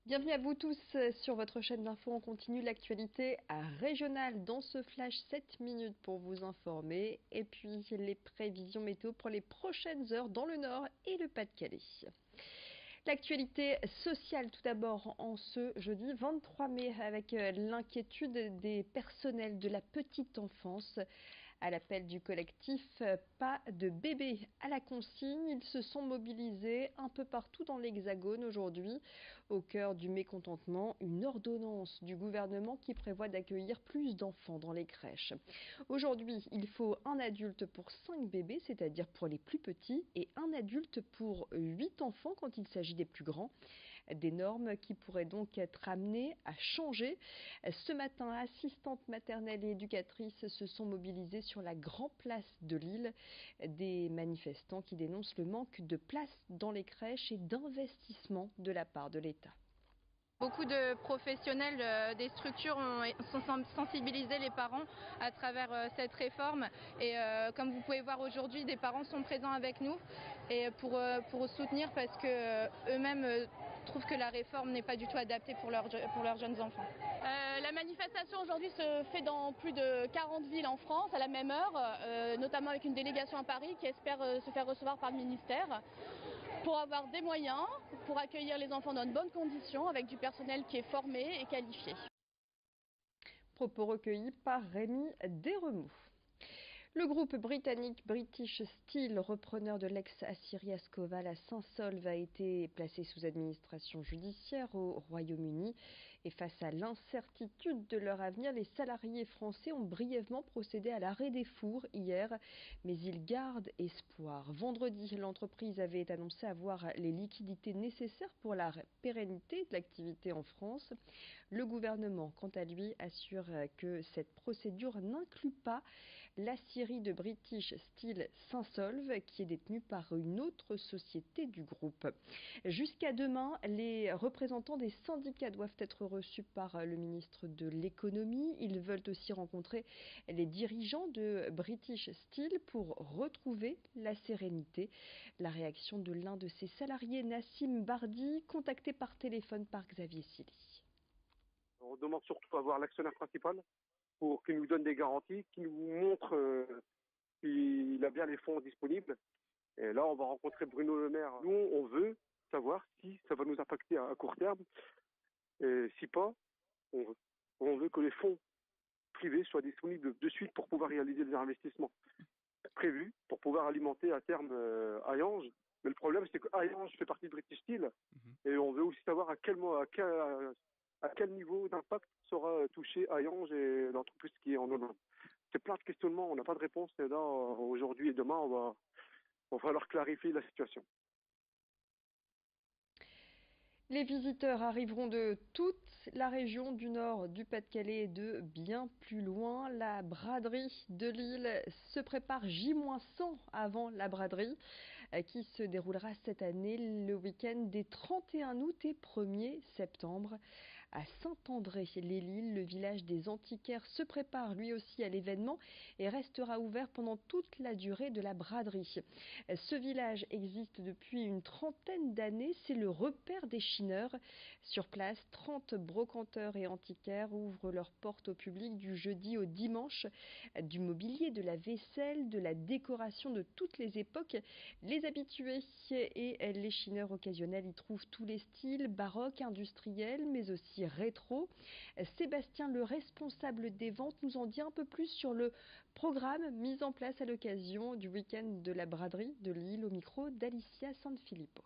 Bienvenue à vous tous sur votre chaîne d'info. On continue l'actualité régionale dans ce flash 7 minutes pour vous informer. Et puis les prévisions météo pour les prochaines heures dans le Nord et le Pas-de-Calais. L'actualité sociale tout d'abord en ce jeudi 23 mai avec l'inquiétude des personnels de la petite enfance. À l'appel du collectif Pas de bébé à la consigne, ils se sont mobilisés un peu partout dans l'Hexagone aujourd'hui. Au cœur du mécontentement, une ordonnance du gouvernement qui prévoit d'accueillir plus d'enfants dans les crèches. Aujourd'hui, il faut un adulte pour 5 bébés, c'est-à-dire pour les plus petits, et un adulte pour 8 enfants quand il s'agit des plus grands. Des normes qui pourraient donc être amenées à changer. Ce matin, assistantes maternelles et éducatrices se sont mobilisées sur la grande place de Lille. Des manifestants qui dénoncent le manque de place dans les crèches et d'investissement de la part de l'État. Beaucoup de professionnels des structures sont sensibilisés les parents à travers cette réforme et comme vous pouvez voir aujourd'hui, des parents sont présents avec nous et pour soutenir parce que eux-mêmes trouvent que la réforme n'est pas du tout adaptée pour leurs jeunes enfants. La manifestation aujourd'hui se fait dans plus de 40 villes en France à la même heure, notamment avec une délégation à Paris qui espère se faire recevoir par le ministère pour avoir des moyens pour accueillir les enfants dans de bonnes conditions avec du personnel qui est formé et qualifié. Propos recueillis par Rémi Desremoux. Le groupe britannique British Steel, repreneur de l'ex-Aciérie Ascoval à Saint-Saulve, a été placé sous administration judiciaire au Royaume-Uni. Et face à l'incertitude de leur avenir, les salariés français ont brièvement procédé à l'arrêt des fours hier, mais ils gardent espoir. Vendredi, l'entreprise avait annoncé avoir les liquidités nécessaires pour la pérennité de l'activité en France. Le gouvernement, quant à lui, assure que cette procédure n'inclut pas l'aciérie de British Steel Saint-Saulve, qui est détenue par une autre société du groupe. Jusqu'à demain, les représentants des syndicats doivent être reçus par le ministre de l'économie. Ils veulent aussi rencontrer les dirigeants de British Steel pour retrouver la sérénité. La réaction de l'un de ses salariés, Nassim Bardi, contacté par téléphone par Xavier Silly. On demande surtout à voir l'actionnaire principal pour qu'il nous donne des garanties, qu'il nous montre qu'il a bien les fonds disponibles. Et là, on va rencontrer Bruno Le Maire. Nous, on veut savoir si ça va nous impacter à court terme. Et si pas, on veut que les fonds privés soient disponibles de suite pour pouvoir réaliser les investissements prévus, pour pouvoir alimenter à terme Hayange. Mais le problème, c'est que Hayange fait partie de British Steel. Et on veut aussi savoir à quel niveau d'impact sera touché Hayange et l'entreprise qui est en Hollande. C'est plein de questionnements, on n'a pas de réponse. Et là, aujourd'hui et demain, on va falloir clarifier la situation. Les visiteurs arriveront de toute la région du Nord, du Pas-de-Calais et de bien plus loin. La braderie de Lille se prépare J-100 avant la braderie qui se déroulera cette année le week-end des 31 août et 1er septembre. À Saint-André-les-Lilles, le village des antiquaires se prépare lui aussi à l'événement et restera ouvert pendant toute la durée de la braderie. Ce village existe depuis une trentaine d'années, c'est le repère des chineurs. Sur place, 30 brocanteurs et antiquaires ouvrent leurs portes au public du jeudi au dimanche. Du mobilier, de la vaisselle, de la décoration de toutes les époques. Les habitués et les chineurs occasionnels y trouvent tous les styles, baroque, industriel, mais aussi rétro. Sébastien, le responsable des ventes, nous en dit un peu plus sur le programme mis en place à l'occasion du week-end de la braderie de Lille au micro d'Alicia Sanfilippo.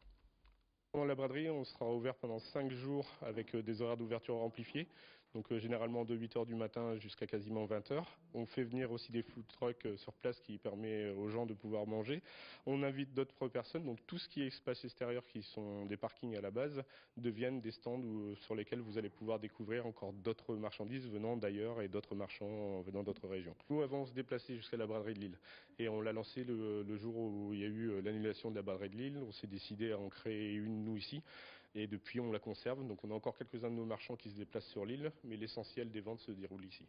Pendant la braderie, on sera ouvert pendant 5 jours avec des horaires d'ouverture amplifiés. Donc généralement de 8h du matin jusqu'à quasiment 20h. On fait venir aussi des food trucks sur place qui permet aux gens de pouvoir manger. On invite d'autres personnes, donc tout ce qui est espace extérieur qui sont des parkings à la base deviennent des stands sur lesquels vous allez pouvoir découvrir encore d'autres marchandises venant d'ailleurs et d'autres marchands venant d'autres régions. Nous avons se déplacé jusqu'à la braderie de Lille et on l'a lancé le jour où il y a eu l'annulation de la braderie de Lille. On s'est décidé à en créer une nous ici. Et depuis, on la conserve. Donc, on a encore quelques-uns de nos marchands qui se déplacent sur l'île, mais l'essentiel des ventes se déroule ici.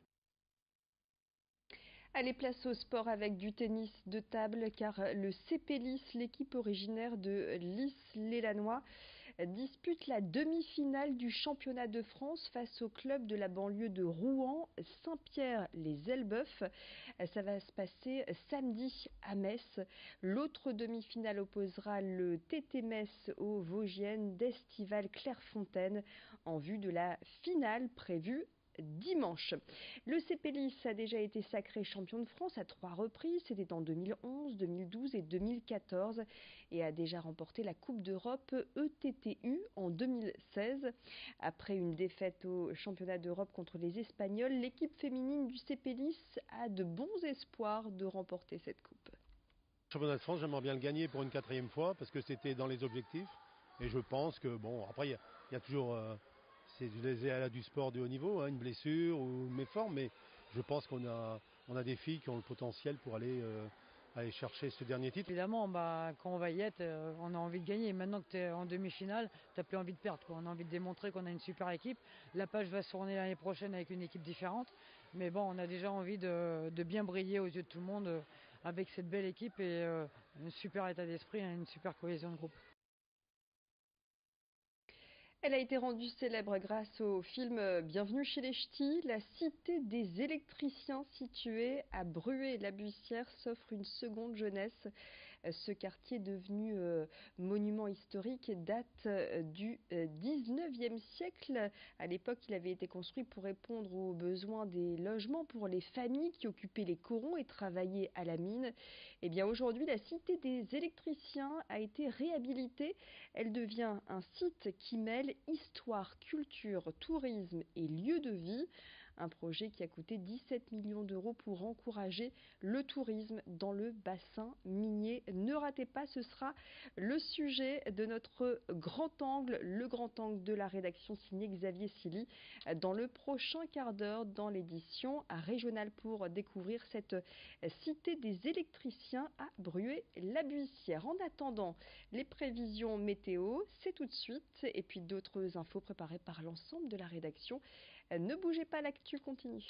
Allez, place au sport avec du tennis de table, car le CP Lys, l'équipe originaire de Lys-les-Lannoy, dispute la demi-finale du championnat de France face au club de la banlieue de Rouen, Saint-Pierre-les-Elbeuf. Ça va se passer samedi à Metz. L'autre demi-finale opposera le TT Metz aux Vosgiennes d'Estival Clairefontaine en vue de la finale prévue dimanche. Le CPLIS a déjà été sacré champion de France à 3 reprises, c'était en 2011, 2012 et 2014, et a déjà remporté la Coupe d'Europe ETTU en 2016. Après une défaite au championnat d'Europe contre les Espagnols, l'équipe féminine du CPLIS a de bons espoirs de remporter cette coupe. Le championnat de France, j'aimerais bien le gagner pour une 4e fois parce que c'était dans les objectifs. Et je pense que, bon, après, il y a toujours c'est les aléas du sport de haut niveau, hein, une blessure ou une méforme, mais je pense qu'on a des filles qui ont le potentiel pour aller chercher ce dernier titre. Évidemment, quand on va y être, on a envie de gagner. Maintenant que tu es en demi-finale, tu n'as plus envie de perdre, quoi. On a envie de démontrer qu'on a une super équipe. La page va se tourner l'année prochaine avec une équipe différente. Mais bon, on a déjà envie de bien briller aux yeux de tout le monde avec cette belle équipe et un super état d'esprit, une super cohésion de groupe. Elle a été rendue célèbre grâce au film Bienvenue chez les Ch'tis. La cité des électriciens située à Bruay-la-Buissière s'offre une seconde jeunesse. Ce quartier devenu monument historique date du 19e siècle. À l'époque, il avait été construit pour répondre aux besoins des logements pour les familles qui occupaient les corons et travaillaient à la mine. Et bien aujourd'hui, la cité des électriciens a été réhabilitée. Elle devient un site qui mêle histoire, culture, tourisme et lieu de vie. Un projet qui a coûté 17 millions d'euros pour encourager le tourisme dans le bassin minier. Ne ratez pas, ce sera le sujet de notre grand angle, le grand angle de la rédaction signée Xavier Silly, dans le prochain quart d'heure dans l'édition régionale pour découvrir cette cité des électriciens à Bruay-la-Buissière. En attendant, les prévisions météo, c'est tout de suite, et puis d'autres infos préparées par l'ensemble de la rédaction. Ne bougez pas, l'actu continue.